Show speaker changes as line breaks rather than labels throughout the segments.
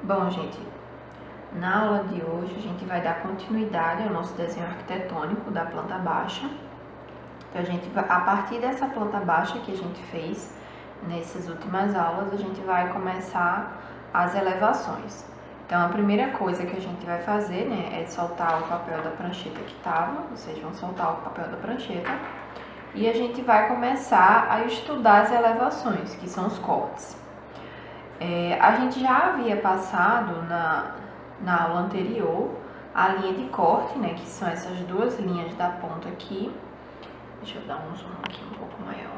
Bom, gente, na aula de hoje a gente vai dar continuidade ao nosso desenho arquitetônico da planta baixa. Então, a partir dessa planta baixa que a gente fez nessas últimas aulas, a gente vai começar as elevações. Então, a primeira coisa que a gente vai fazer, né, é soltar o papel da prancheta que estava, vocês vão soltar o papel da prancheta, e a gente vai começar a estudar as elevações, que são os cortes. A gente já havia passado na aula anterior a linha de corte, né, que são essas duas linhas da ponta aqui. Deixa eu dar um zoom aqui um pouco maior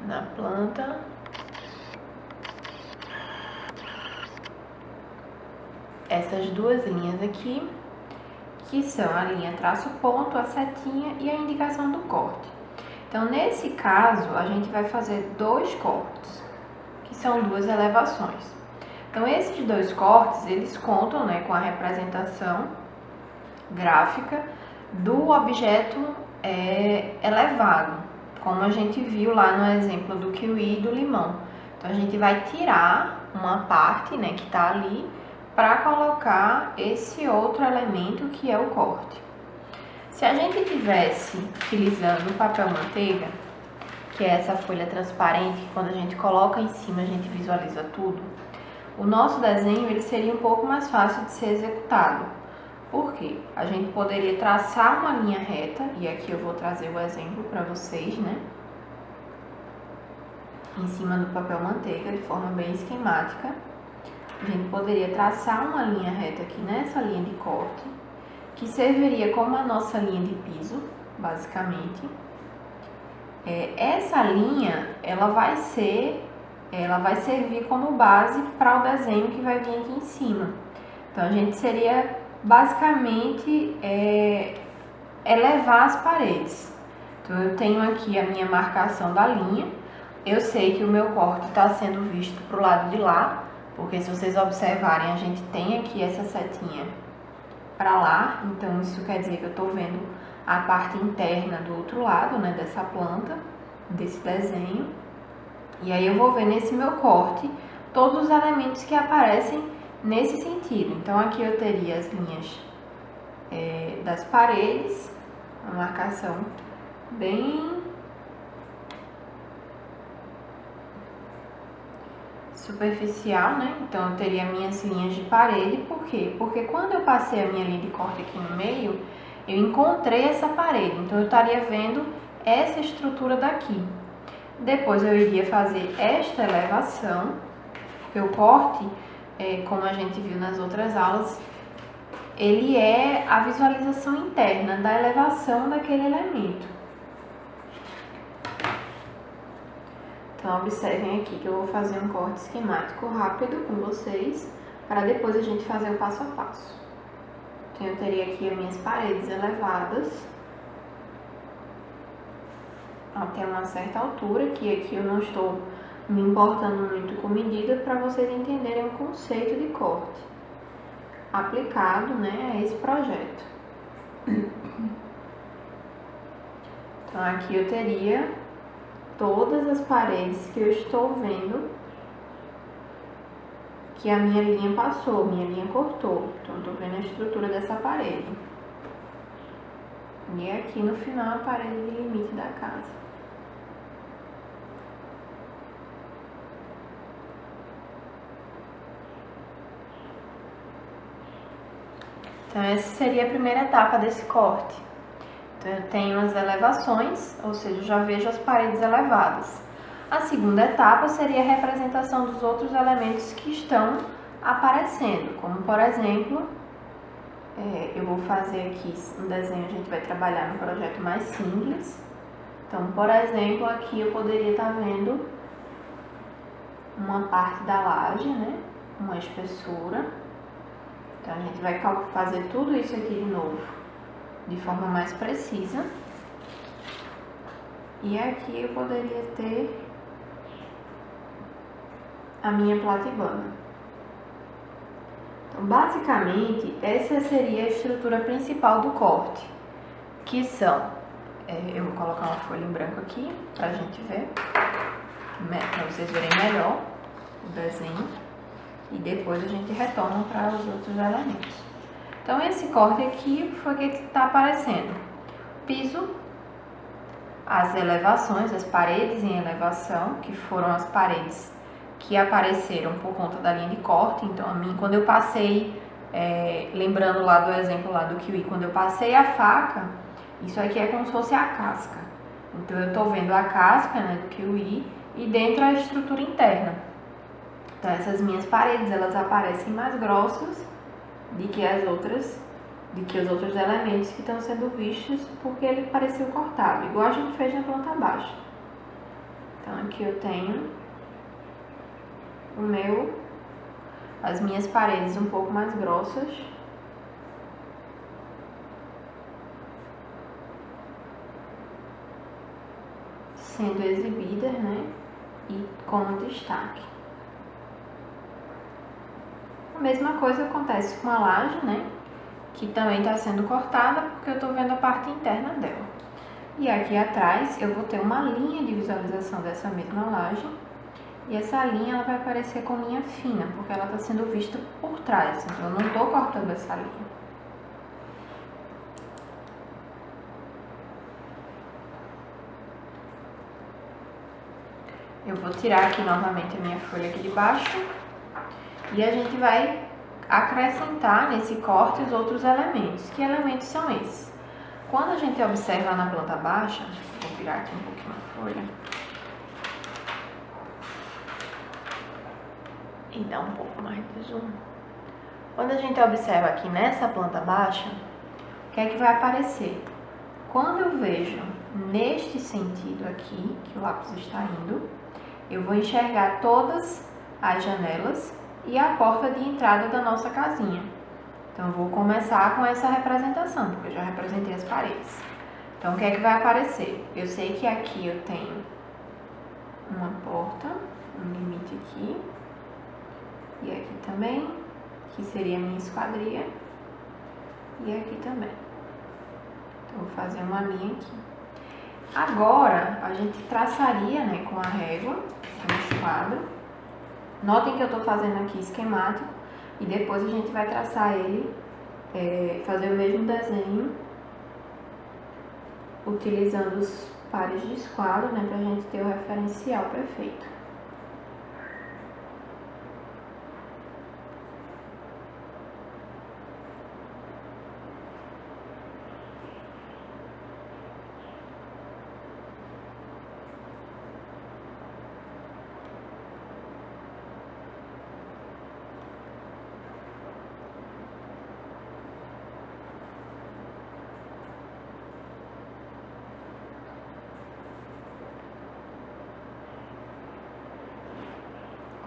na planta. Essas duas linhas aqui, que são a linha traço ponto, a setinha e a indicação do corte. Então, nesse caso, a gente vai fazer dois cortes, que são duas elevações. Então, esses dois cortes, eles contam, né, com a representação gráfica do objeto elevado, como a gente viu lá no exemplo do kiwi e do limão. Então, a gente vai tirar uma parte, né, que está ali, para colocar esse outro elemento que é o corte. Se a gente tivesse utilizando o papel manteiga, que é essa folha transparente, que quando a gente coloca em cima a gente visualiza tudo, o nosso desenho ele seria um pouco mais fácil de ser executado. Por quê? A gente poderia traçar uma linha reta, e aqui eu vou trazer o exemplo para vocês, né? Em cima do papel manteiga, de forma bem esquemática. A gente poderia traçar uma linha reta aqui nessa linha de corte, que serviria como a nossa linha de piso, basicamente. Essa linha, ela vai servir como base para o desenho que vai vir aqui em cima. Então, a gente seria basicamente elevar as paredes. Então, eu tenho aqui a minha marcação da linha. Eu sei que o meu corte está sendo visto para o lado de lá, porque se vocês observarem, a gente tem aqui essa setinha para lá, então isso quer dizer que eu estou vendo a parte interna do outro lado, né, dessa planta, desse desenho. E aí eu vou ver nesse meu corte todos os elementos que aparecem nesse sentido. Então aqui eu teria as linhas das paredes, a marcação bem superficial, né? Então eu teria minhas linhas de parede. Por quê? Porque quando eu passei a minha linha de corte aqui no meio, eu encontrei essa parede, então eu estaria vendo essa estrutura daqui. Depois eu iria fazer esta elevação, porque o corte, como a gente viu nas outras aulas, ele é a visualização interna da elevação daquele elemento. Então, observem aqui que eu vou fazer um corte esquemático rápido com vocês, para depois a gente fazer o passo a passo. Então, eu teria aqui as minhas paredes elevadas até uma certa altura, que aqui eu não estou me importando muito com medida, para vocês entenderem o conceito de corte aplicado, né, a esse projeto. Então, aqui eu teria todas as paredes que eu estou vendo que a minha linha passou, minha linha cortou. Então, eu estou vendo a estrutura dessa parede. E aqui no final a parede de limite da casa. Então, essa seria a primeira etapa desse corte. Então, eu tenho as elevações, ou seja, eu já vejo as paredes elevadas. A segunda etapa seria a representação dos outros elementos que estão aparecendo, como, por exemplo, eu vou fazer aqui um desenho, a gente vai trabalhar no projeto mais simples. Então, por exemplo, aqui eu poderia estar vendo uma parte da laje, né, uma espessura. Então, a gente vai fazer tudo isso aqui de novo, de forma mais precisa. E aqui eu poderia ter a minha platibana. Então, basicamente, essa seria a estrutura principal do corte, que são, eu vou colocar uma folha em branco aqui, pra gente ver, pra vocês verem melhor o desenho. e depois a gente retorna para os outros elementos. Então esse corte aqui foi o que está aparecendo. Piso, as elevações, as paredes em elevação, que foram as paredes que apareceram por conta da linha de corte. Então a mim, quando eu passei, lembrando lá do exemplo lá do kiwi, quando eu passei a faca, isso aqui é como se fosse a casca. Então eu estou vendo a casca, né, do kiwi e dentro a estrutura interna. Então essas minhas paredes, elas aparecem mais grossas do que as outras, do que os outros elementos que estão sendo vistos, porque ele pareceu cortado, igual a gente fez na planta baixa. Então aqui eu tenho as minhas paredes um pouco mais grossas. Sendo exibidas, né, e como destaque. A mesma coisa acontece com a laje, né, que também está sendo cortada porque eu estou vendo a parte interna dela. E aqui atrás eu vou ter uma linha de visualização dessa mesma laje, e essa linha ela vai aparecer com linha fina, porque ela está sendo vista por trás, então eu não estou cortando essa linha. Eu vou tirar aqui novamente a minha folha aqui de baixo e a gente vai acrescentar nesse corte os outros elementos. Que elementos são esses? Quando a gente observa na planta baixa, vou virar aqui um pouquinho a folha e dar um pouco mais de zoom. Quando a gente observa aqui nessa planta baixa, o que é que vai aparecer? Quando eu vejo neste sentido aqui, que o lápis está indo, eu vou enxergar todas as janelas e a porta de entrada da nossa casinha. Então, eu vou começar com essa representação, porque eu já representei as paredes. Então, o que é que vai aparecer? Eu sei que aqui eu tenho uma porta, um limite aqui, e aqui também, que seria a minha esquadria, e aqui também. Então, vou fazer uma linha aqui. Agora, a gente traçaria, né, com a régua, no esquadro. Notem que eu estou fazendo aqui esquemático e depois a gente vai traçar ele, fazer o mesmo desenho, utilizando os pares de esquadro, né, para a gente ter o referencial perfeito.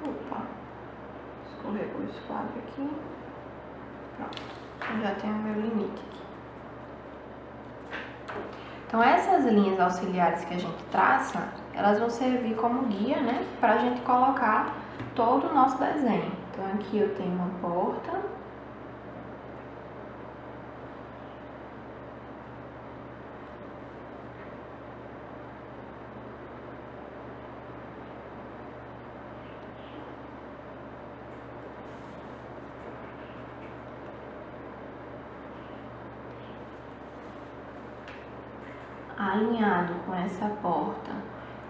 Opa, escorregou o esquadro aqui. Pronto, eu já tenho o meu limite aqui. Então, essas linhas auxiliares que a gente traça, elas vão servir como guia, né, para a gente colocar todo o nosso desenho. Então, aqui eu tenho uma porta. Alinhado com essa porta,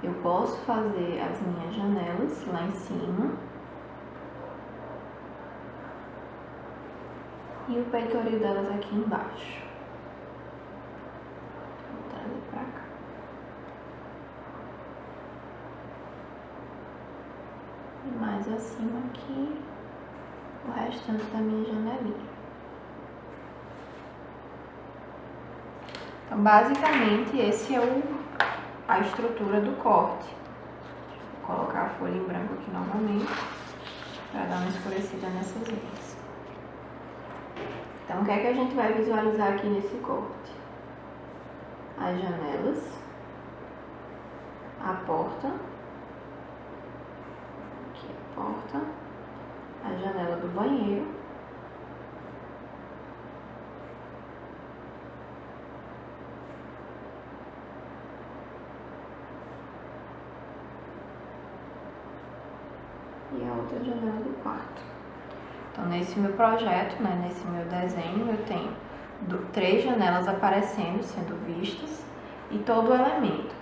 eu posso fazer as minhas janelas lá em cima e o peitoril delas aqui embaixo. Vou trazer pra cá. E mais acima aqui, o restante da minha janelinha. Então, basicamente, esse é a estrutura do corte. Vou colocar a folha em branco aqui novamente, para dar uma escurecida nessas linhas. Então, o que é que a gente vai visualizar aqui nesse corte? As janelas, a porta, aqui a porta, a janela do banheiro, e a outra janela do quarto. Então, nesse meu projeto, né, nesse meu desenho, eu tenho 3 janelas aparecendo, sendo vistas, e todo o elemento.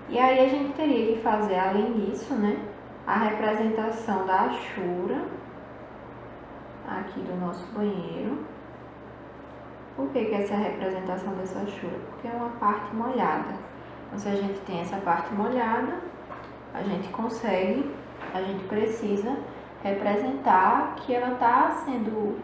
E aí a gente teria que fazer, além disso, né, a representação da achura aqui do nosso banheiro. Por que essa é a representação dessa achura? Porque é uma parte molhada. Então, se a gente tem essa parte molhada, a gente precisa representar que ela está sendo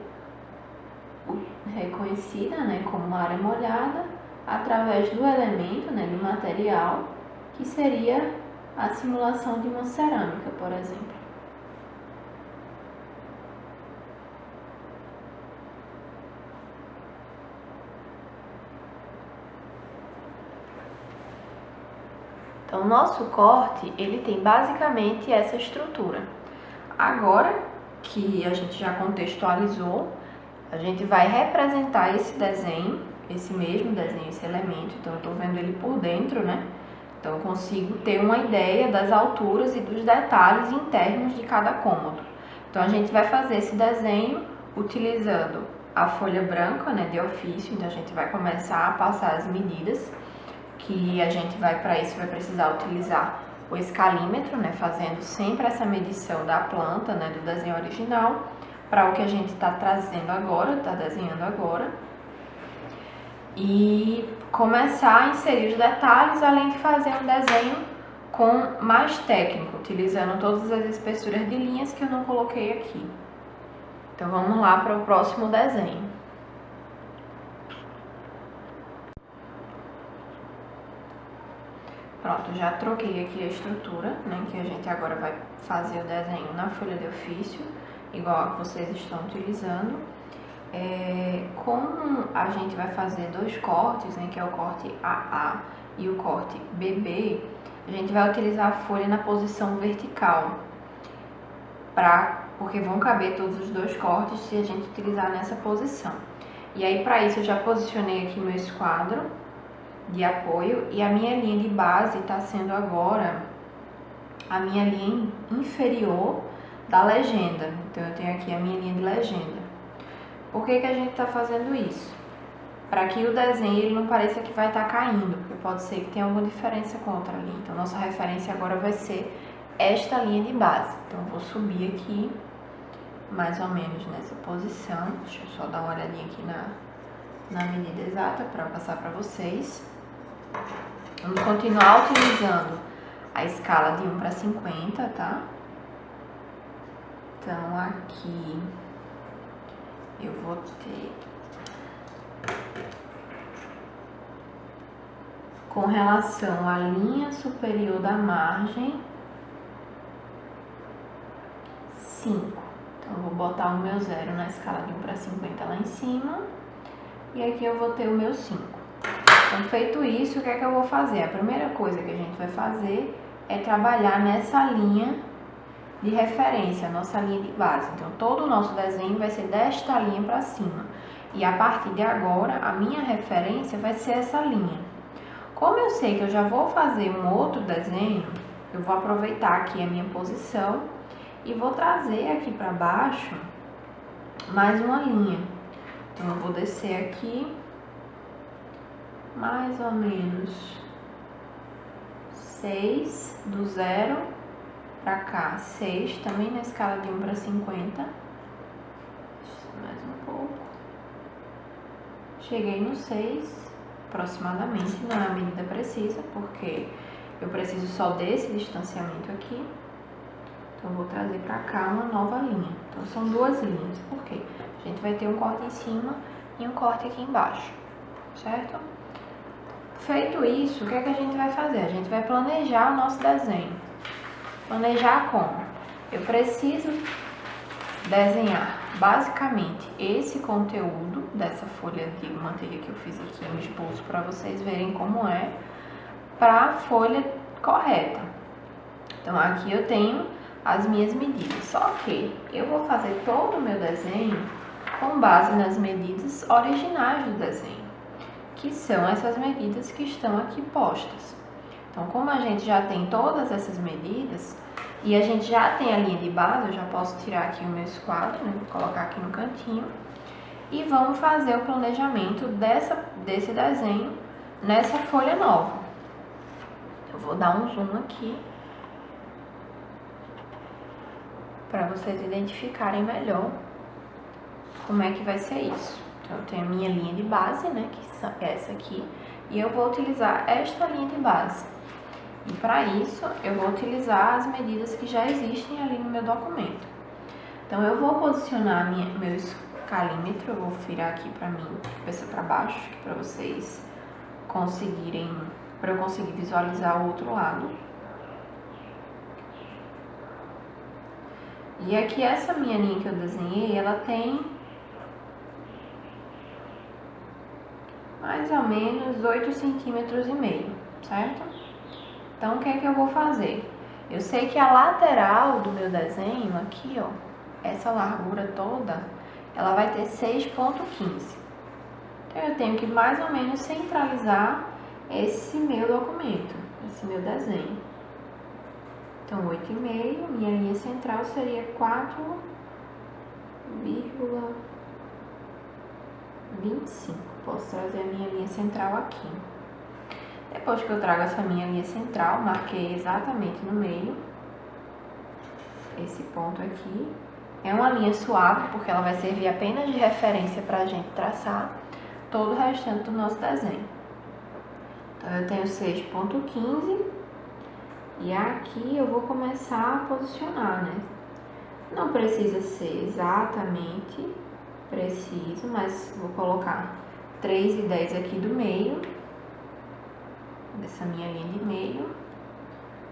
reconhecida, né, como uma área molhada através do elemento, né, do material, que seria a simulação de uma cerâmica, por exemplo. Então, o nosso corte, ele tem basicamente essa estrutura. Agora que a gente já contextualizou, a gente vai representar esse desenho, esse mesmo desenho, esse elemento. Então, eu estou vendo ele por dentro, né? Então, eu consigo ter uma ideia das alturas e dos detalhes internos de cada cômodo. Então, a gente vai fazer esse desenho utilizando a folha branca, né, de ofício. Então, a gente vai começar a passar as medidas, que a gente vai, para isso, vai precisar utilizar o escalímetro, né, fazendo sempre essa medição da planta, né, do desenho original, para o que a gente está trazendo agora, está desenhando agora. E começar a inserir os detalhes, além de fazer um desenho com mais técnico, utilizando todas as espessuras de linhas que eu não coloquei aqui. Então, vamos lá para o próximo desenho. Pronto, já troquei aqui a estrutura, né, que a gente agora vai fazer o desenho na folha de ofício, igual a que vocês estão utilizando. Como a gente vai fazer 2 cortes, né, que é o corte AA e o corte BB, a gente vai utilizar a folha na posição vertical, porque vão caber todos os 2 cortes se a gente utilizar nessa posição. E aí, para isso, eu já posicionei aqui meu esquadro de apoio, e a minha linha de base está sendo agora a minha linha inferior da legenda. Então, eu tenho aqui a minha linha de legenda. Por que a gente está fazendo isso? Para que o desenho ele não pareça que vai estar caindo, porque pode ser que tenha alguma diferença com outra linha. Então, nossa referência agora vai ser esta linha de base. Então, eu vou subir aqui, mais ou menos nessa posição. Deixa eu só dar uma olhadinha aqui na medida exata para passar para vocês. Vamos continuar utilizando a escala de 1 para 50, tá? Então, aqui eu vou ter, com relação à linha superior da margem, 5. Então, eu vou botar o meu 0 na escala de 1 para 50 lá em cima. E aqui eu vou ter o meu 5. Então, feito isso, o que é que eu vou fazer? A primeira coisa que a gente vai fazer é trabalhar nessa linha de referência, a nossa linha de base. Então, todo o nosso desenho vai ser desta linha para cima. E a partir de agora, a minha referência vai ser essa linha. Como eu sei que eu já vou fazer um outro desenho, eu vou aproveitar aqui a minha posição e vou trazer aqui para baixo mais uma linha. Então, eu vou descer aqui mais ou menos 6, do 0 para cá, 6, também na escala de 1 para 50. Mais um pouco. Cheguei no 6, aproximadamente, não é a medida precisa, porque eu preciso só desse distanciamento aqui. Então, eu vou trazer para cá uma nova linha. Então, são 2 linhas. Por quê? A gente vai ter um corte em cima e um corte aqui embaixo, certo? Feito isso, o que é que a gente vai fazer? A gente vai planejar o nosso desenho. Planejar como? Eu preciso desenhar basicamente esse conteúdo dessa folha de manteiga que eu fiz aqui no esboço para vocês verem como é para a folha correta. Então, aqui eu tenho as minhas medidas, só que eu vou fazer todo o meu desenho com base nas medidas originais do desenho, que são essas medidas que estão aqui postas. Então, como a gente já tem todas essas medidas, E a gente já tem a linha de base, eu já posso tirar aqui o meu esquadro, né? Vou colocar aqui no cantinho. E vamos fazer o planejamento desse desenho nessa folha nova. Eu vou dar um zoom aqui para vocês identificarem melhor como é que vai ser isso. Então, eu tenho a minha linha de base, né, que é essa aqui, e eu vou utilizar esta linha de base. E para isso, eu vou utilizar as medidas que já existem ali no meu documento. Então, eu vou posicionar meu escalímetro, eu vou virar aqui para mim, cabeça para baixo, para vocês conseguirem, para eu conseguir visualizar o outro lado. E aqui essa minha linha que eu desenhei, ela tem mais ou menos 8,5 centímetros, certo? Então, o que é que eu vou fazer? Eu sei que a lateral do meu desenho, aqui, ó, essa largura toda, ela vai ter 6,15. Então, eu tenho que mais ou menos centralizar esse meu documento, esse meu desenho. Então, 8,5, minha linha central seria 4,25. Posso trazer a minha linha central aqui. Depois que eu trago essa minha linha central, marquei exatamente no meio. Esse ponto aqui. É uma linha suave, porque ela vai servir apenas de referência para a gente traçar todo o restante do nosso desenho. Então, eu tenho 6,15. E aqui eu vou começar a posicionar, né? Não precisa ser exatamente preciso, mas vou colocar 3,10 aqui do meio, dessa minha linha de meio.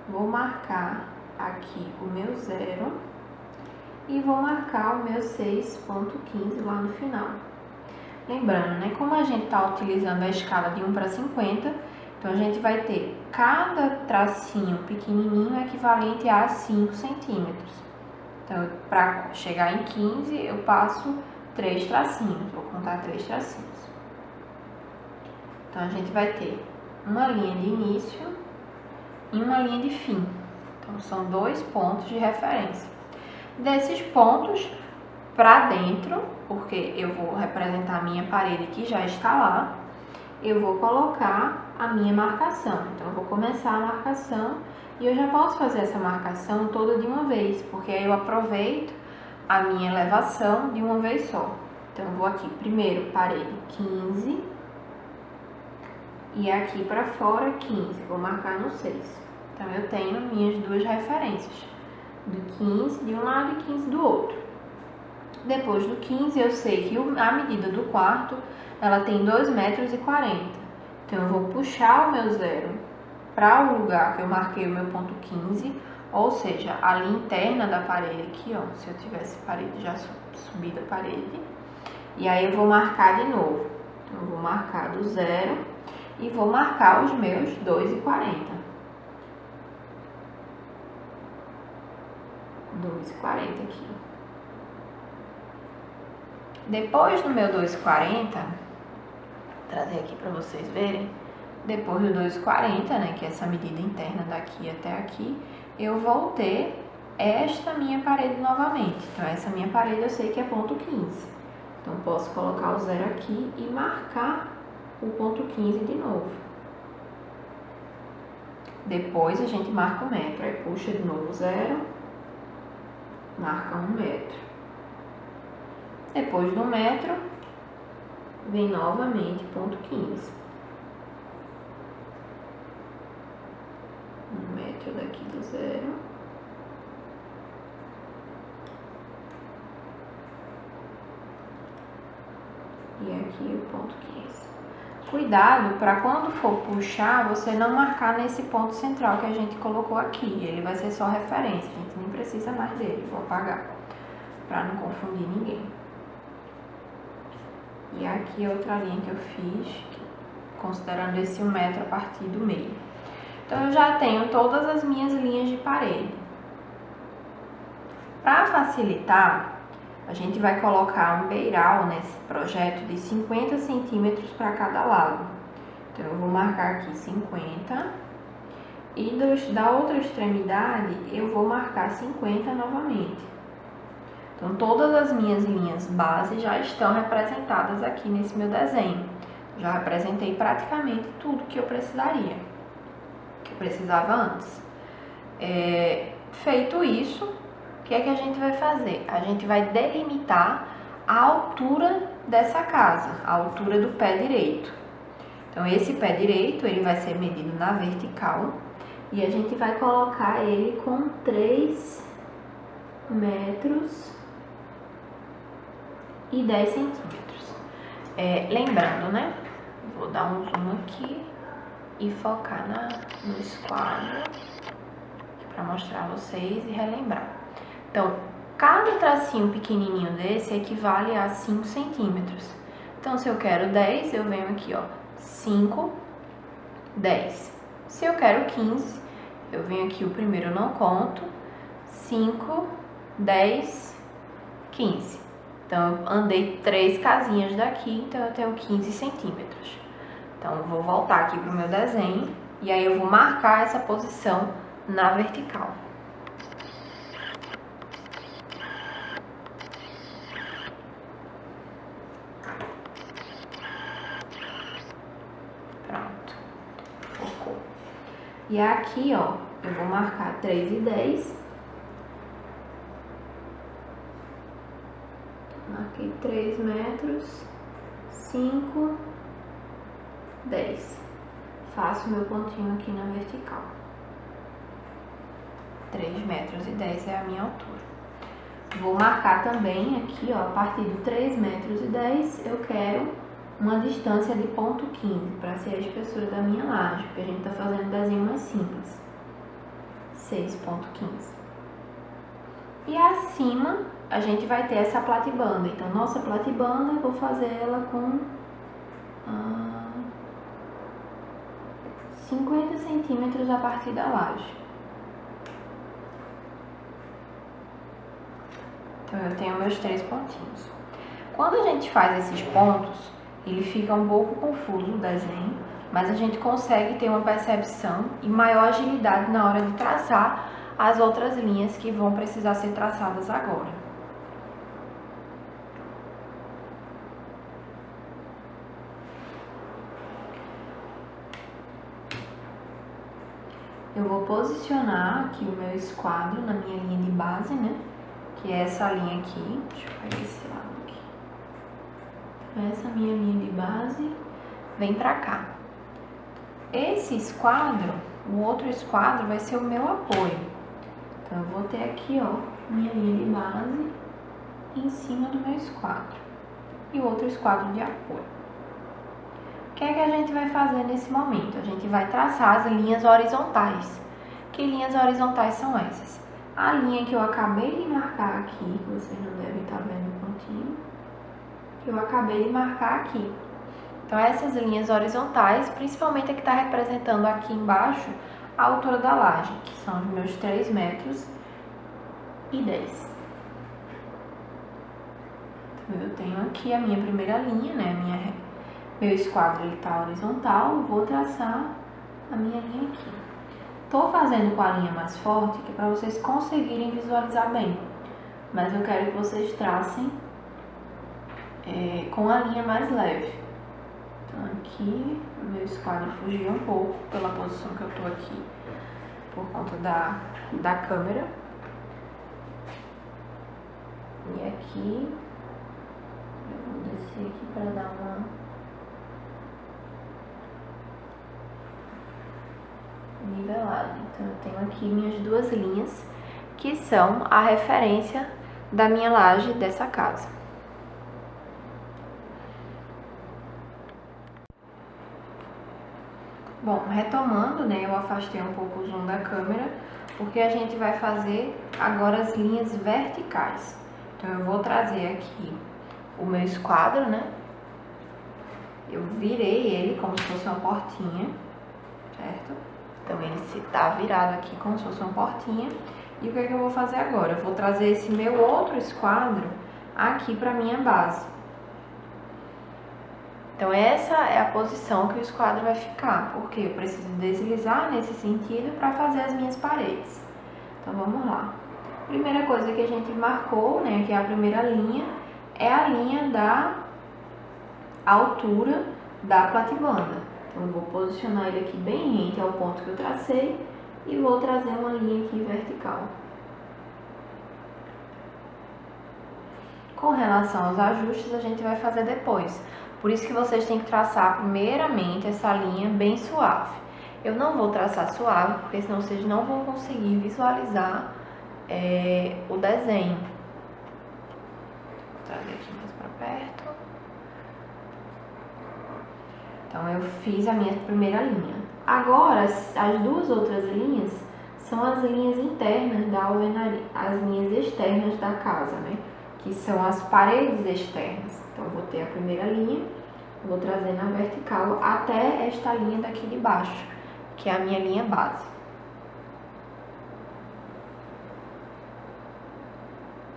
Vou marcar aqui o meu 0 e vou marcar o meu 6,15 lá no final. Lembrando, né? Como a gente está utilizando a escala de 1 para 50, então a gente vai ter cada tracinho pequenininho equivalente a 5 centímetros. Então, para chegar em 15, eu passo 3 tracinhos, vou contar 3 tracinhos. Então, a gente vai ter uma linha de início e uma linha de fim. Então, são 2 pontos de referência. Desses pontos para dentro, porque eu vou representar a minha parede que já está lá, eu vou colocar a minha marcação. Então, eu vou começar a marcação e eu já posso fazer essa marcação toda de uma vez, porque aí eu aproveito a minha elevação de uma vez só. Então, eu vou aqui, primeiro, parede 15 e aqui para fora 15, vou marcar no 6. Então, eu tenho minhas duas referências, do 15 de um lado e 15 do outro. Depois do 15, eu sei que a medida do quarto, ela tem 2,40 metros. Então, eu vou puxar o meu 0 para o lugar que eu marquei o meu ponto 15, ou seja, a linha interna da parede aqui, ó, se eu tivesse parede, já subida a parede. E aí, eu vou marcar de novo. Então, eu vou marcar do 0 e vou marcar os meus 2,40. 2,40 aqui. Depois do meu 2,40, vou trazer aqui para vocês verem, depois do 2,40, né, que é essa medida interna daqui até aqui, eu vou ter esta minha parede novamente. Então, essa minha parede eu sei que é ponto 15. Então, posso colocar o 0 aqui e marcar o ponto 15 de novo. Depois, a gente marca 1 metro. Aí, puxa de novo o 0, marca 1 metro. Depois do 1 metro, vem novamente ponto 15. 1 metro daqui do 0. E aqui o ponto 15. Cuidado para quando for puxar, você não marcar nesse ponto central que a gente colocou aqui. Ele vai ser só referência, a gente nem precisa mais dele. Vou apagar para não confundir ninguém. E aqui outra linha que eu fiz, considerando esse 1 metro a partir do meio. Então, eu já tenho todas as minhas linhas de parede. Para facilitar, a gente vai colocar um beiral nesse projeto de 50 centímetros para cada lado. Então, eu vou marcar aqui 50 E da outra extremidade, eu vou marcar 50 novamente. Então, todas as minhas linhas base já estão representadas aqui nesse meu desenho. Já representei praticamente tudo que eu precisaria, que eu precisava antes. Feito isso, o que é que a gente vai fazer? A gente vai delimitar a altura dessa casa, a altura do pé direito. Então, esse pé direito, ele vai ser medido na vertical e a gente vai colocar ele com 3 metros e 10 centímetros. Lembrando, né? Vou dar um zoom aqui e focar no esquadro para mostrar a vocês e relembrar. Então, cada tracinho pequenininho desse equivale a 5 centímetros. Então, se eu quero 10, eu venho aqui, ó, 5, 10. Se eu quero 15, eu venho aqui, o primeiro eu não conto, 5, 10, 15. Então, eu andei 3 casinhas daqui, então eu tenho 15 centímetros. Então, eu vou voltar aqui pro meu desenho e aí eu vou marcar essa posição na vertical. Pronto. Focou. E aqui, ó, eu vou marcar 3 e 10. Marquei 3 metros, 5, 10. Faço meu pontinho aqui na vertical. 3 metros e 10 é a minha altura. Vou marcar também aqui, ó, a partir de 3 metros e 10, eu quero uma distância de ponto 15, para ser a espessura da minha laje, porque a gente tá fazendo um desenho mais simples. 6,15. E acima, a gente vai ter essa platibanda. Então, nossa platibanda, eu vou fazer ela com 50 centímetros a partir da laje. Então, eu tenho meus 3 pontinhos. Quando a gente faz esses pontos, ele fica um pouco confuso o desenho, mas a gente consegue ter uma percepção e maior agilidade na hora de traçar as outras linhas que vão precisar ser traçadas agora. Eu vou posicionar aqui o meu esquadro na minha linha de base, né? Que é essa linha aqui. Deixa eu pegar esse lado aqui. Então, essa minha linha de base vem pra cá. Esse esquadro, o outro esquadro vai ser o meu apoio. Então, eu vou ter aqui, ó, minha linha de base em cima do meu esquadro. E o outro esquadro de apoio. O que é que a gente vai fazer nesse momento? A gente vai traçar as linhas horizontais. Que linhas horizontais são essas? A linha que eu acabei de marcar aqui, que vocês não devem estar vendo o pontinho, que eu acabei de marcar aqui. Então, essas linhas horizontais, principalmente a que está representando aqui embaixo a altura da laje, que são os meus 3 metros e 10. Então, eu tenho aqui a minha primeira linha, né? Meu esquadro está horizontal, vou traçar a minha linha aqui. Estou fazendo com a linha mais forte, que é para vocês conseguirem visualizar bem. Mas eu quero que vocês tracem com a linha mais leve. Então, aqui, o meu esquadro fugiu um pouco pela posição que eu estou aqui, por conta da câmera. E aqui, eu vou descer aqui para dar uma nivelada. Então, eu tenho aqui minhas 2 linhas, que são a referência da minha laje dessa casa. Bom, retomando, né, eu afastei um pouco o zoom da câmera, porque a gente vai fazer agora as linhas verticais. Então, eu vou trazer aqui o meu esquadro, né? Eu virei ele como se fosse uma portinha, certo? Então, ele está virado aqui como se fosse uma portinha. E o que é que eu vou fazer agora? Eu vou trazer esse meu outro esquadro aqui para minha base. Então essa é a posição que o esquadro vai ficar, porque eu preciso deslizar nesse sentido para fazer as minhas paredes. Então vamos lá. Primeira coisa que a gente marcou, né, que é a primeira linha, é a linha da altura da platibanda. Então eu vou posicionar ele aqui bem rente ao ponto que eu tracei e vou trazer uma linha aqui vertical. Com relação aos ajustes, a gente vai fazer depois. Por isso que vocês têm que traçar primeiramente essa linha bem suave. Eu não vou traçar suave, porque senão vocês não vão conseguir visualizar o desenho. Vou trazer aqui mais para perto. Então, eu fiz a minha primeira linha. Agora, as duas outras linhas são as linhas internas da alvenaria, as linhas externas da casa, né? Que são as paredes externas. Então, eu vou ter a primeira linha, vou trazer na vertical até esta linha daqui de baixo, que é a minha linha base.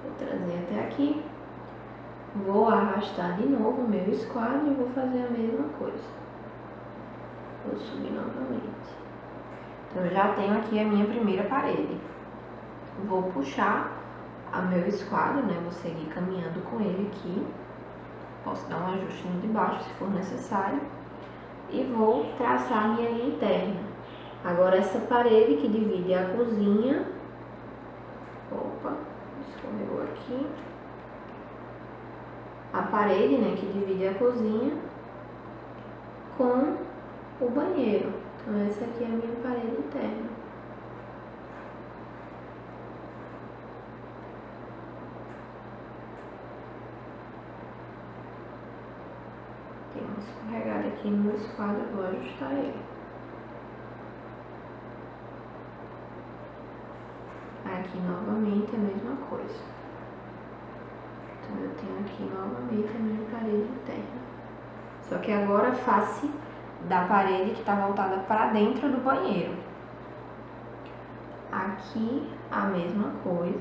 Vou trazer até aqui, vou arrastar de novo o meu esquadro e vou fazer a mesma coisa. Vou subir novamente. Então, eu já tenho aqui a minha primeira parede. Vou puxar o meu esquadro, né? Vou seguir caminhando com ele aqui. Posso dar um ajuste no de baixo, se for necessário. E vou traçar a minha linha interna. Agora, essa parede que divide a cozinha... Opa, escorregou aqui. A parede, né, que divide a cozinha com o banheiro. Então, essa aqui é a minha parede interna. Tem uma escorregada aqui no meu esquadro, eu vou ajustar ele. Aqui novamente a mesma coisa. Então, eu tenho aqui novamente a minha parede interna. Só que agora a face da parede que está voltada para dentro do banheiro. Aqui a mesma coisa.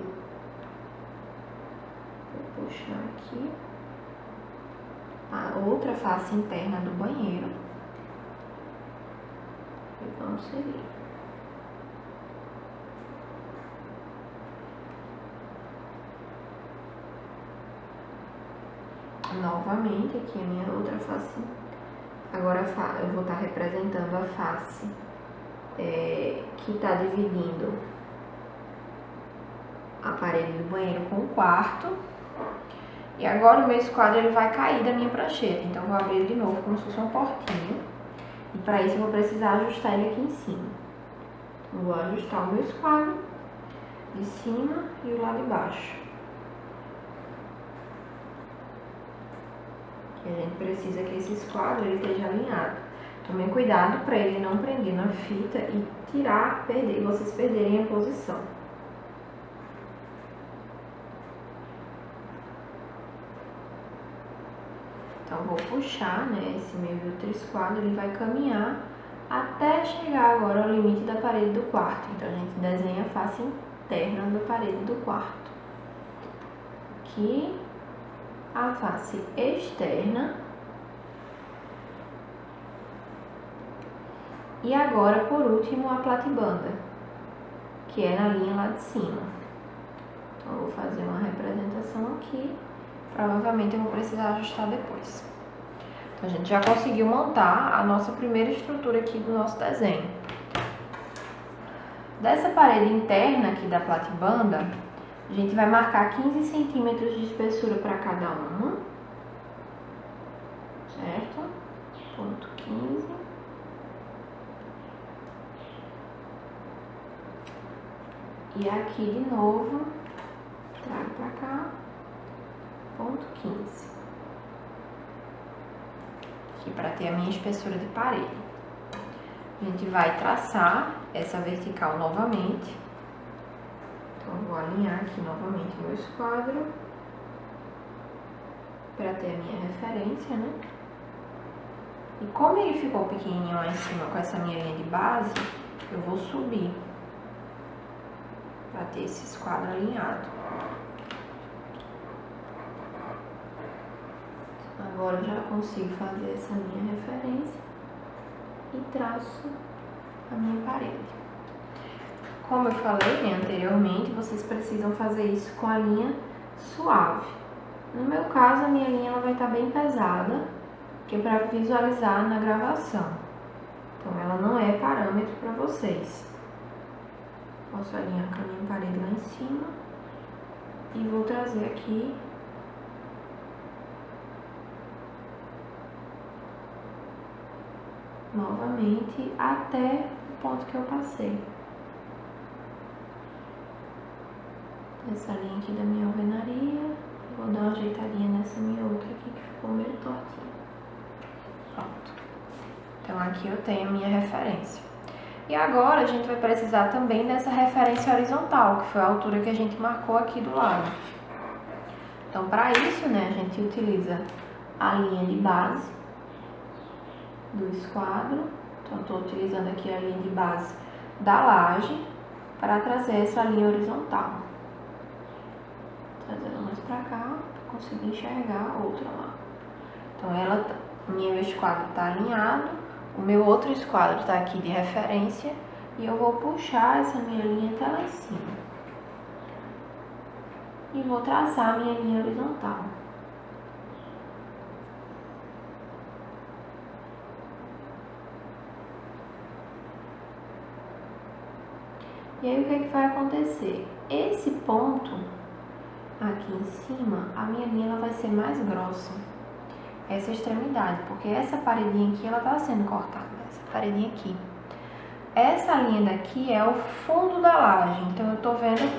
Vou puxar aqui a outra face interna do banheiro e vamos seguir. Novamente aqui a minha outra face. Agora eu vou estar representando a face que está dividindo a parede do banheiro com o quarto. E agora o meu esquadro ele vai cair da minha prancheta. Então eu vou abrir ele de novo como se fosse uma portinha. E para isso eu vou precisar ajustar ele aqui em cima. Então, eu vou ajustar o meu esquadro de cima e o lado de baixo. E a gente precisa que esse esquadro ele esteja alinhado. Tomem cuidado para ele não prender na fita e vocês perderem a posição. Então, vou puxar, né, esse meu outro esquadro, ele vai caminhar até chegar agora ao limite da parede do quarto. Então, a gente desenha a face interna da parede do quarto. Aqui, a face externa. E agora, por último, a platibanda, que é na linha lá de cima. Então, eu vou fazer uma representação aqui. Provavelmente eu vou precisar ajustar depois. Então, a gente já conseguiu montar a nossa primeira estrutura aqui do nosso desenho. Dessa parede interna aqui da platibanda, a gente vai marcar 15 centímetros de espessura para cada uma. Certo? Ponto 15. E aqui de novo, trago para cá. Ponto 15. Aqui para ter a minha espessura de parede. A gente vai traçar essa vertical novamente. Então, eu vou alinhar aqui novamente o meu esquadro para ter a minha referência, né? E como ele ficou pequenininho lá em cima com essa minha linha de base, eu vou subir para ter esse esquadro alinhado. Agora eu já consigo fazer essa minha referência e traço a minha parede. Como eu falei, né, anteriormente, vocês precisam fazer isso com a linha suave. No meu caso, a minha linha ela vai estar bem pesada, que é para visualizar na gravação. Então, ela não é parâmetro para vocês. Posso alinhar com a minha parede lá em cima e vou trazer aqui novamente até o ponto que eu passei. Essa linha aqui da minha alvenaria, vou dar uma ajeitadinha nessa minha outra aqui que ficou meio tortinha. Pronto. Então aqui eu tenho a minha referência. E agora a gente vai precisar também dessa referência horizontal, que foi a altura que a gente marcou aqui do lado. Então para isso, né, a gente utiliza a linha de base do esquadro. Então estou utilizando aqui a linha de base da laje para trazer essa linha horizontal. Trazendo mais pra cá, pra conseguir enxergar a outra lá. Então meu esquadro tá alinhado, o meu outro esquadro tá aqui de referência e eu vou puxar essa minha linha até lá em cima. E vou traçar a minha linha horizontal. E aí o que é que vai acontecer? Esse ponto aqui em cima, a minha linha ela vai ser mais grossa, essa extremidade, porque essa paredinha aqui ela tá sendo cortada, essa paredinha aqui. Essa linha daqui é o fundo da laje, então eu tô vendo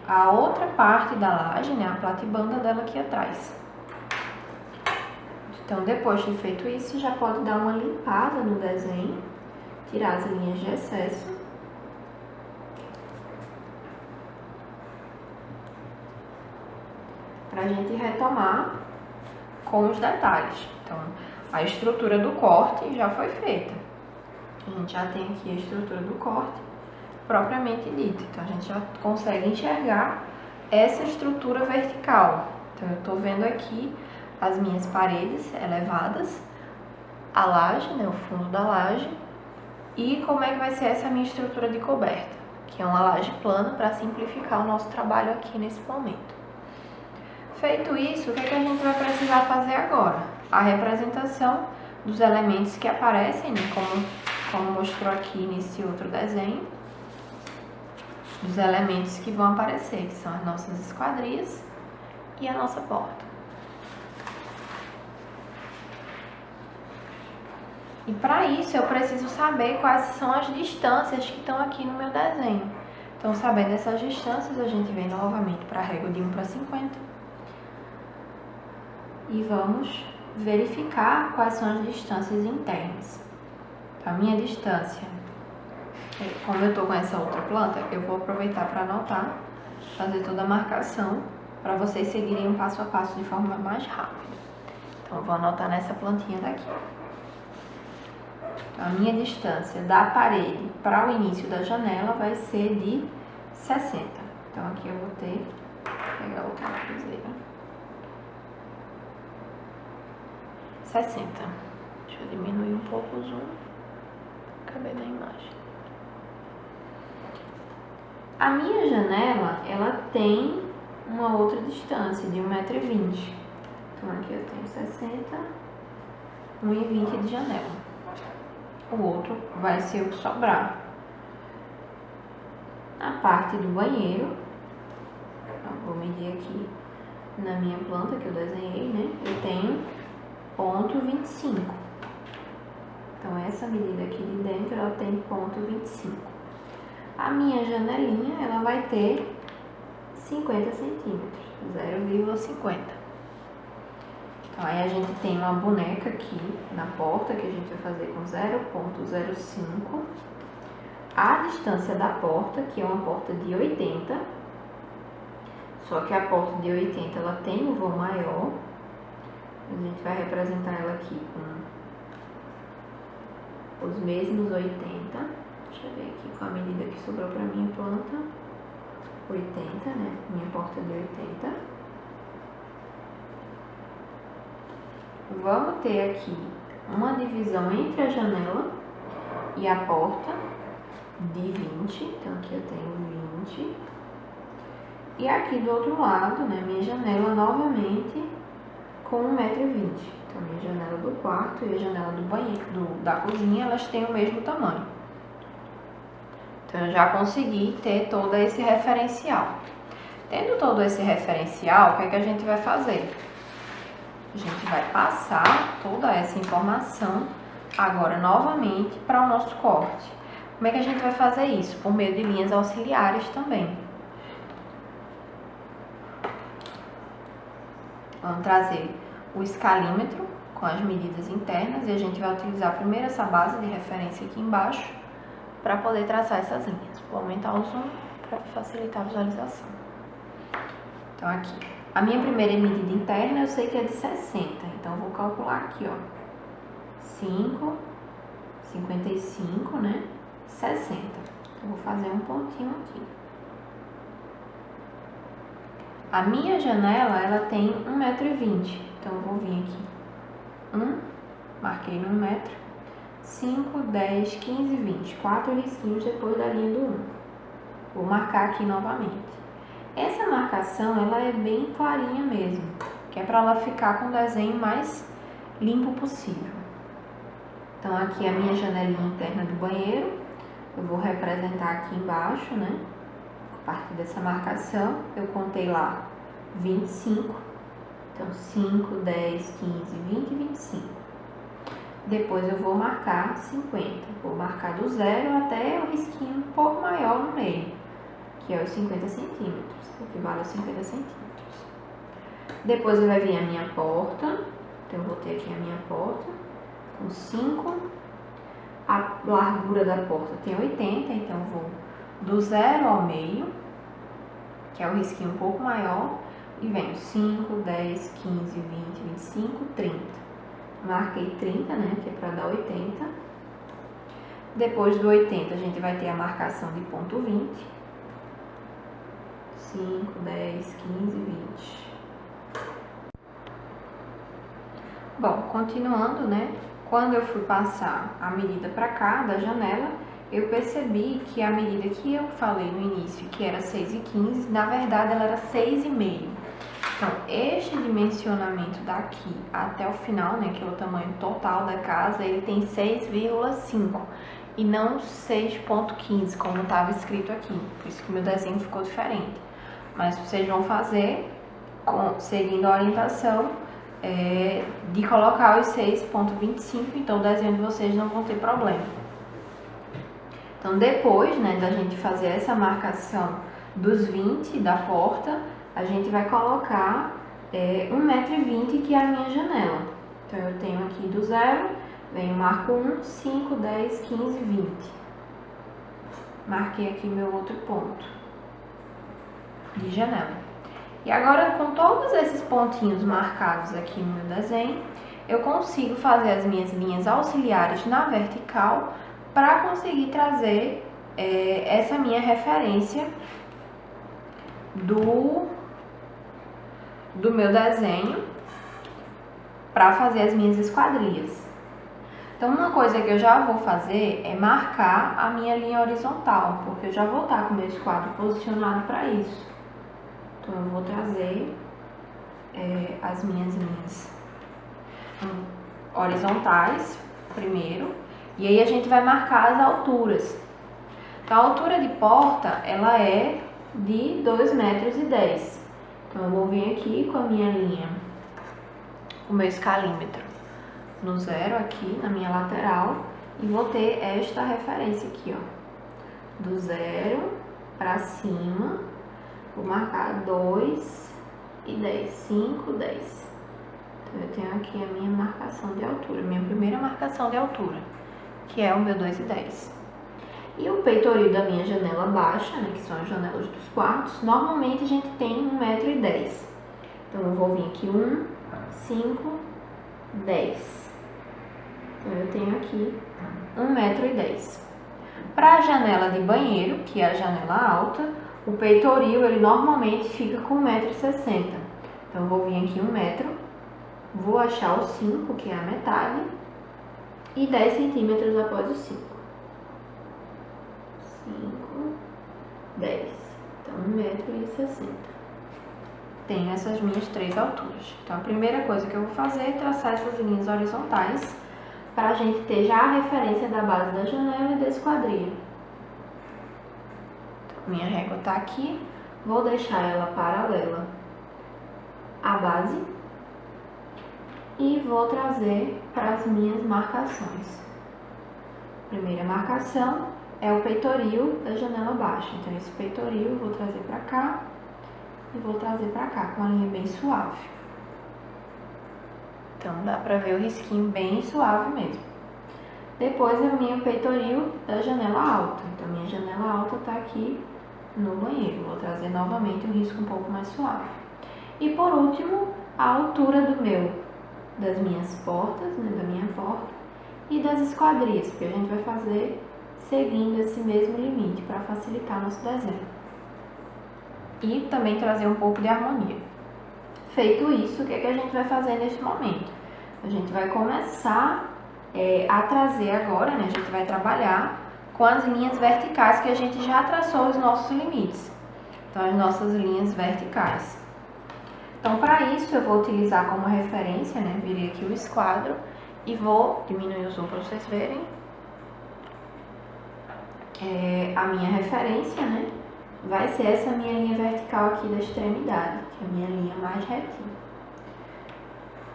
a outra parte da laje, né, a platibanda dela aqui atrás. Então depois de feito isso, já pode dar uma limpada no desenho, tirar as linhas de excesso. Pra gente retomar com os detalhes. Então, a estrutura do corte já foi feita. A gente já tem aqui a estrutura do corte propriamente dita. Então, a gente já consegue enxergar essa estrutura vertical. Então, eu tô vendo aqui as minhas paredes elevadas, a laje, né, o fundo da laje, e como é que vai ser essa minha estrutura de coberta, que é uma laje plana para simplificar o nosso trabalho aqui nesse momento. Feito isso, o que é que a gente vai precisar fazer agora? A representação dos elementos que aparecem, né, como mostrou aqui nesse outro desenho, dos elementos que vão aparecer, que são as nossas esquadrias e a nossa porta. E para isso eu preciso saber quais são as distâncias que estão aqui no meu desenho. Então, sabendo essas distâncias, a gente vem novamente para a régua de 1 para 50. E vamos verificar quais são as distâncias internas. Então, a minha distância, como eu estou com essa outra planta, eu vou aproveitar para anotar, fazer toda a marcação, para vocês seguirem um passo a passo de forma mais rápida. Então, eu vou anotar nessa plantinha daqui. Então, a minha distância da parede para o início da janela vai ser de 60. Então, aqui eu vou pegar outra lapiseira. 60. Deixa eu diminuir um pouco o zoom. Acabei da imagem. A minha janela, ela tem uma outra distância de 1,20 m. Então aqui eu tenho 60, 1,20 m de janela. O outro vai ser o que sobrar. A parte do banheiro, vou medir aqui na minha planta que eu desenhei, né? Eu tenho 0,25. Então essa medida aqui de dentro ela tem 0,25. A minha janelinha ela vai ter 50 centímetros, 0,50. Então aí a gente tem uma boneca aqui na porta que a gente vai fazer com 0,05. A distância da porta, que é uma porta de 80, só que a porta de 80 ela tem um vão maior. A gente vai representar ela aqui com os mesmos 80. Deixa eu ver aqui com a medida que sobrou para minha planta. 80, né? Minha porta de 80. vamos ter aqui uma divisão entre a janela e a porta de 20. Então, aqui eu tenho 20. E aqui do outro lado, né, minha janela novamente com 1,20 m. Então, minha janela do quarto e a janela do banheiro, da cozinha, elas têm o mesmo tamanho. Então, eu já consegui ter todo esse referencial. Tendo todo esse referencial, o que é que a gente vai fazer? A gente vai passar toda essa informação agora novamente para o nosso corte. Como é que a gente vai fazer isso? Por meio de linhas auxiliares também. Vamos trazer o escalímetro com as medidas internas e a gente vai utilizar primeiro essa base de referência aqui embaixo para poder traçar essas linhas. Vou aumentar o zoom para facilitar a visualização. Então, aqui, a minha primeira medida interna eu sei que é de 60, então eu vou calcular aqui, ó, 5, 55, né, 60. Eu vou fazer um pontinho aqui. A minha janela, ela tem 1,20 m, então eu vou vir aqui, marquei no 1 m, 5, 10, 15, 20, 4 risquinhos depois da linha do 1. Vou marcar aqui novamente. Essa marcação, ela é bem clarinha mesmo, que é para ela ficar com o desenho mais limpo possível. Então, aqui a minha janelinha interna do banheiro, eu vou representar aqui embaixo, né? A partir dessa marcação, eu contei lá 25, então 5, 10, 15, 20 e 25. Depois eu vou marcar 50, vou marcar do 0 até o risquinho um pouco maior no meio, que é os 50 centímetros, equivale a 50 centímetros. Depois vai vir a minha porta, então eu vou ter aqui a minha porta com 5, a largura da porta tem 80, então eu vou do 0 ao meio, que é o risquinho um pouco maior, e venho 5, 10, 15, 20, 25, 30. Marquei 30, né, que é para dar 80. Depois do 80, a gente vai ter a marcação de ponto 20. 5, 10, 15, 20. Bom, continuando, né, quando eu fui passar a medida para cá da janela, eu percebi que a medida que eu falei no início, que era 6,15, na verdade ela era 6,5. Então, este dimensionamento daqui até o final, né, que é o tamanho total da casa, ele tem 6,5 e não 6,15, como estava escrito aqui. Por isso que o meu desenho ficou diferente. Mas vocês vão fazer seguindo a orientação de colocar os 6,25, então o desenho de vocês não vão ter problema. Então, depois, né, da gente fazer essa marcação dos 20 da porta, a gente vai colocar 1,20 m, que é a minha janela. Então, eu tenho aqui do 0, venho, marco 1, 5, 10, 15, 20. Marquei aqui meu outro ponto de janela. E agora, com todos esses pontinhos marcados aqui no meu desenho, eu consigo fazer as minhas linhas auxiliares na vertical para conseguir trazer essa minha referência do meu desenho para fazer as minhas esquadrias. Então, uma coisa que eu já vou fazer é marcar a minha linha horizontal, porque eu já vou estar com o meu esquadro posicionado para isso. Então, eu vou trazer as minhas linhas horizontais primeiro, e aí a gente vai marcar as alturas. Então, a altura de porta, ela é de 2,10 metros. Então, eu vou vir aqui com a minha linha, o meu escalímetro no 0 aqui na minha lateral, e vou ter esta referência aqui, ó, do 0 para cima. Vou marcar 2 e 10, 5, 10. Então, eu tenho aqui a minha marcação de altura, minha primeira marcação de altura, que é o meu 2 e 10. E o peitoril da minha janela baixa, né, que são as janelas dos quartos, normalmente a gente tem 1,10 m. Então, eu vou vir aqui 1, 5, 10. Então, eu tenho aqui 1,10 m. Para a janela de banheiro, que é a janela alta, o peitoril, ele normalmente fica com 1,60 m. Então, eu vou vir aqui 1 m Vou achar o 5, que é a metade, e 10 centímetros após o 5. 5, 10. Então, 1,60 m. Tenho essas minhas 3 alturas. Então, a primeira coisa que eu vou fazer é traçar essas linhas horizontais para a gente ter já a referência da base da janela e da esquadria. Então, minha régua está aqui, vou deixar ela paralela à base e vou trazer para as minhas marcações. Primeira marcação é o peitoril da janela baixa. Então, esse peitoril eu vou trazer para cá e vou trazer para cá com uma linha bem suave. Então, dá para ver o risquinho bem suave mesmo. Depois, é o meu peitoril da janela alta. Então, minha janela alta está aqui no banheiro. Vou trazer novamente o risco um pouco mais suave. E, por último, a altura das minhas portas, né, da minha porta, e das esquadrias, que a gente vai fazer seguindo esse mesmo limite para facilitar nosso desenho. E também trazer um pouco de harmonia. Feito isso, o que é que a gente vai fazer neste momento? A gente vai começar a trazer agora, né? A gente vai trabalhar com as linhas verticais que a gente já traçou os nossos limites. Então, as nossas linhas verticais. Então, para isso, eu vou utilizar como referência, né? Virei aqui o esquadro e vou diminuir o zoom para vocês verem. A minha referência, né? Vai ser essa minha linha vertical aqui da extremidade, que é a minha linha mais retinha.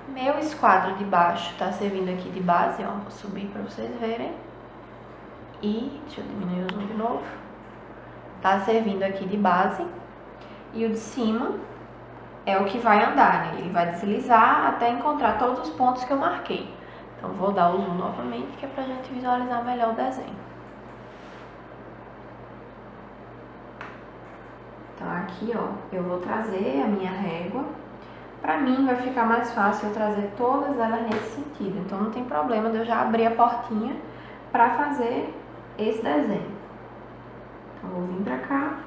Meu esquadro de baixo está servindo aqui de base, ó. Vou subir para vocês verem. E, deixa eu diminuir o zoom de novo. Tá servindo aqui de base. E o de cima é o que vai andar, né? Ele vai deslizar até encontrar todos os pontos que eu marquei. Então, vou dar o zoom novamente, que é pra gente visualizar melhor o desenho. Então, aqui, ó, eu vou trazer a minha régua. Pra mim, vai ficar mais fácil eu trazer todas elas nesse sentido. Então, não tem problema de eu já abrir a portinha pra fazer esse desenho. Então, vou vir pra cá.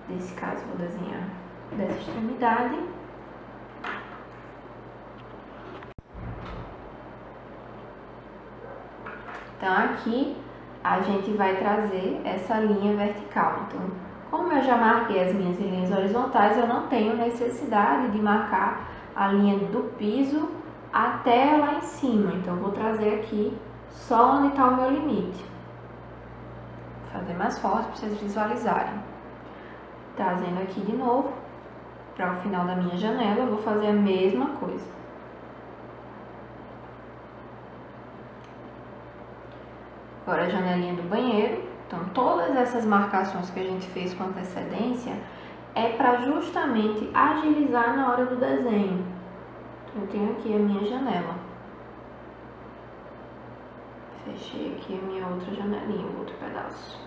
Nesse caso, vou desenhar dessa extremidade. Então, aqui, a gente vai trazer essa linha vertical. Então, como eu já marquei as minhas linhas horizontais, eu não tenho necessidade de marcar a linha do piso até lá em cima. Então, eu vou trazer aqui só onde está o meu limite. Vou fazer mais forte para vocês visualizarem. Trazendo aqui de novo para o final da minha janela, eu vou fazer a mesma coisa. Agora a janelinha do banheiro. Então, todas essas marcações que a gente fez com antecedência é para justamente agilizar na hora do desenho. Então, eu tenho aqui a minha janela. Fechei aqui a minha outra janelinha, o outro pedaço.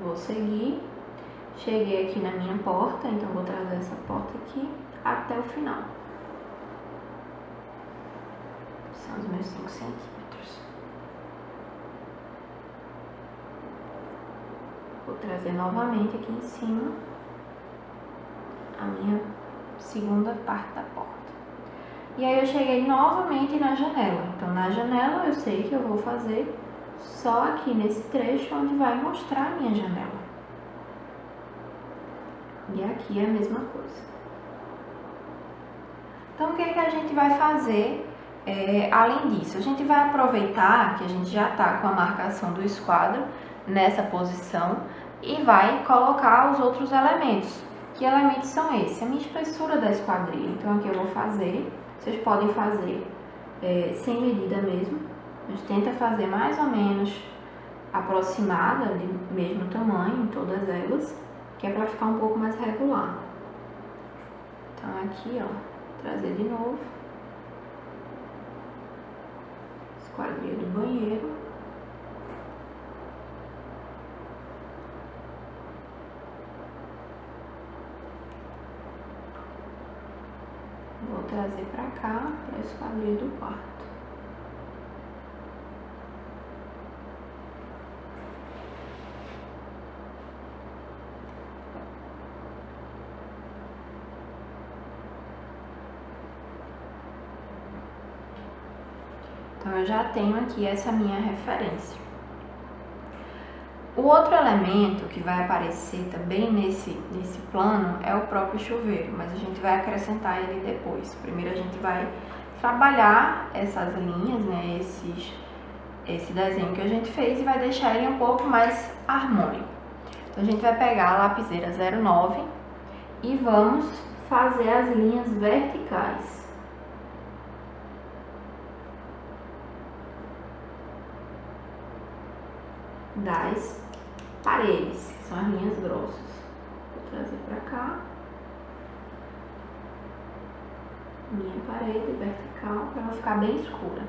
Vou seguir. Cheguei aqui na minha porta, então vou trazer essa porta aqui até o final. São os meus 5 centímetros. Vou trazer novamente aqui em cima a minha segunda parte da porta. E aí eu cheguei novamente na janela. Então, na janela eu sei que eu vou fazer só aqui nesse trecho onde vai mostrar a minha janela. E aqui é a mesma coisa. Então, o que é que a gente vai fazer além disso? A gente vai aproveitar que a gente já está com a marcação do esquadro nessa posição e vai colocar os outros elementos. Que elementos são esses? A minha espessura da esquadrilha. Então, aqui eu vou fazer, vocês podem fazer sem medida mesmo. A gente tenta fazer mais ou menos aproximada, de mesmo tamanho em todas elas, que é para ficar um pouco mais regular. Então, aqui, ó, trazer de novo. Esquadrilha do banheiro. Vou trazer pra cá, pra esquadrilha do quarto. Então, eu já tenho aqui essa minha referência. O outro elemento que vai aparecer também nesse plano é o próprio chuveiro, mas a gente vai acrescentar ele depois. Primeiro a gente vai trabalhar essas linhas, né, esse desenho que a gente fez, e vai deixar ele um pouco mais harmônico. Então, a gente vai pegar a lapiseira 09 e vamos fazer as linhas verticais. Das paredes, que são as linhas grossas. Vou trazer para cá. Minha parede vertical, para ela ficar bem escura.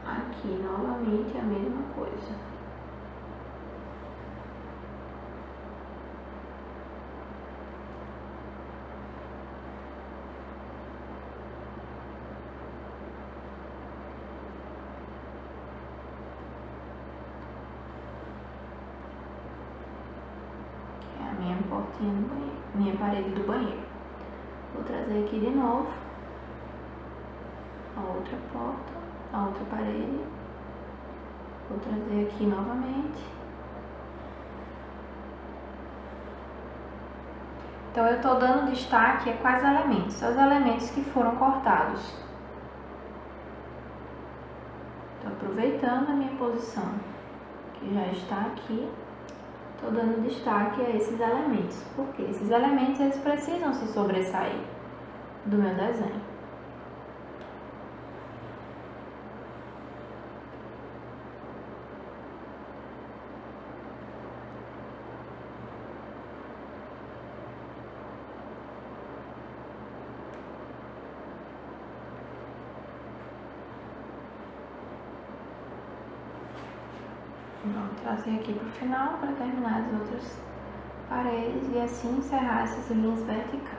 Aqui, novamente, a mesma coisa. Portinha do banheiro, minha parede do banheiro. Vou trazer aqui de novo a outra porta, a outra parede. Vou trazer aqui novamente. Então, eu tô dando destaque a quais elementos? São os elementos que foram cortados. Tô aproveitando a minha posição, que já está aqui. Estou dando destaque a esses elementos, porque esses elementos eles precisam se sobressair do meu desenho. Vamos trazer aqui para o final para terminar as outras paredes e assim encerrar essas linhas verticais.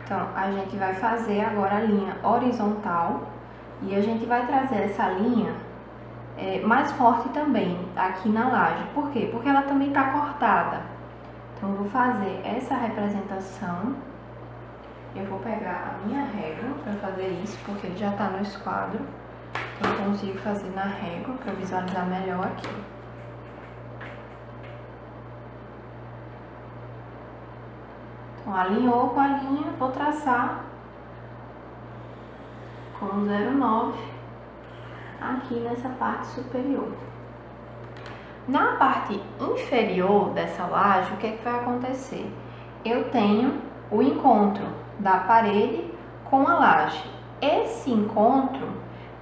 Então, a gente vai fazer agora a linha horizontal e a gente vai trazer essa linha mais forte também aqui na laje. Por quê? Porque ela também está cortada. Então, eu vou fazer essa representação. Eu vou pegar a minha régua para fazer isso, porque ele já está no esquadro. Então, eu consigo fazer na régua para visualizar melhor aqui. Então, alinhou com a linha, vou traçar com 0,9 aqui nessa parte superior. Na parte inferior dessa laje, o que é que vai acontecer? Eu tenho o encontro da parede com a laje. Esse encontro,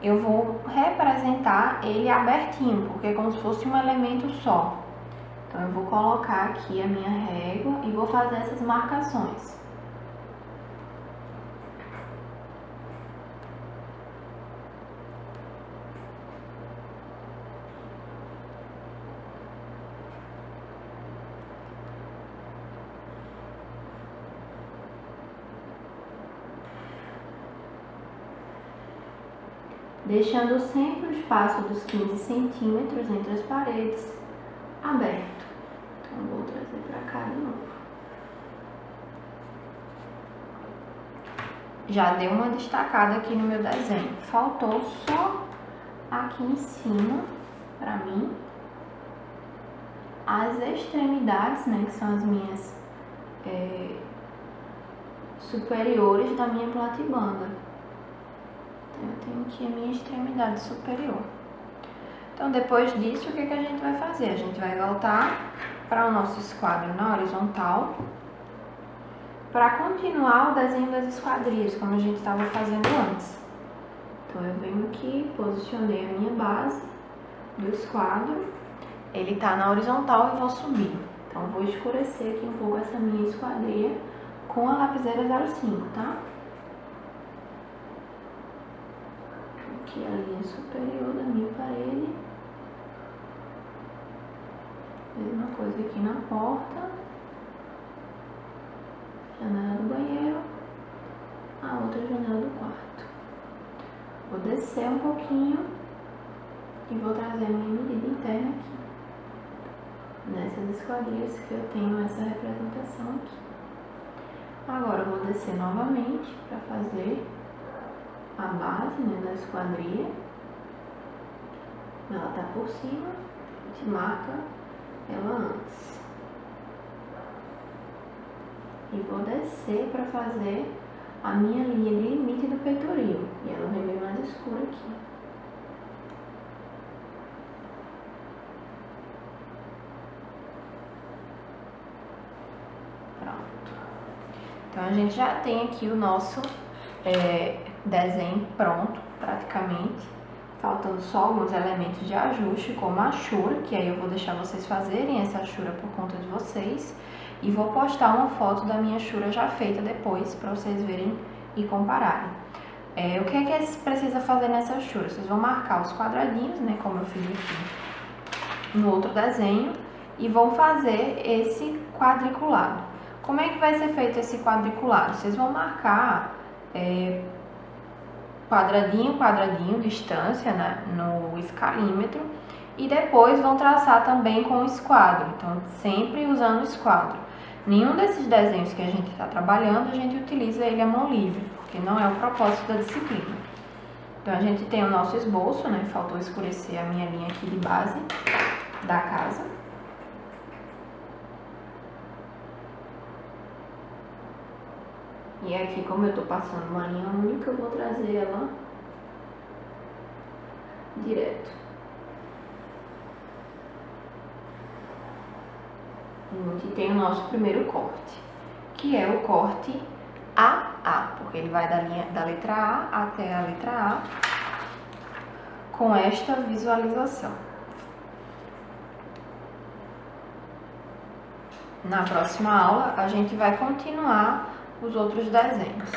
eu vou representar ele abertinho, porque é como se fosse um elemento só. Então, eu vou colocar aqui a minha régua e vou fazer essas marcações. Deixando sempre o espaço dos 15 centímetros entre as paredes aberto. Então, vou trazer para cá de novo. Já deu uma destacada aqui no meu desenho. Faltou só aqui em cima, para mim, as extremidades, né, que são as minhas superiores da minha platibanda. Então, eu tenho aqui a minha extremidade superior. Então, depois disso, o que a gente vai fazer? A gente vai voltar para o nosso esquadro na horizontal para continuar o desenho das esquadrias, como a gente estava fazendo antes. Então, eu venho aqui, posicionei a minha base do esquadro, ele está na horizontal e vou subir. Então, vou escurecer aqui um pouco essa minha esquadria com a lapiseira 05, tá? Aqui a linha superior da minha parede. Mesma coisa aqui na porta. Janela do banheiro. A outra janela do quarto. Vou descer um pouquinho e vou trazer a minha medida interna aqui. Nessas esquadrias que eu tenho essa representação aqui. Agora eu vou descer novamente para fazer a base, né, da esquadria. Ela tá por cima, a gente marca ela antes. E vou descer para fazer a minha linha de limite do peitoril. E ela vem bem mais escura aqui. Então, a gente já tem aqui o nosso desenho pronto, praticamente. Faltando só alguns elementos de ajuste, como a achura, que aí eu vou deixar vocês fazerem essa achura por conta de vocês. E vou postar uma foto da minha achura já feita depois, para vocês verem e compararem. O que é que precisa fazer nessa achura? Vocês vão marcar os quadradinhos, né, como eu fiz aqui no outro desenho, e vão fazer esse quadriculado. Como é que vai ser feito esse quadriculado? Vocês vão marcar quadradinho, quadradinho, distância, né, no escalímetro, e depois vão traçar também com o esquadro. Então, sempre usando o esquadro. Nenhum desses desenhos que a gente está trabalhando, a gente utiliza ele à mão livre, porque não é o propósito da disciplina. Então, a gente tem o nosso esboço, né, faltou escurecer a minha linha aqui de base da casa. E aqui, como eu tô passando uma linha única, eu vou trazer ela direto. E aqui tem o nosso primeiro corte, que é o corte AA, porque ele vai da letra A até a letra A com esta visualização. Na próxima aula, a gente vai continuar os outros desenhos.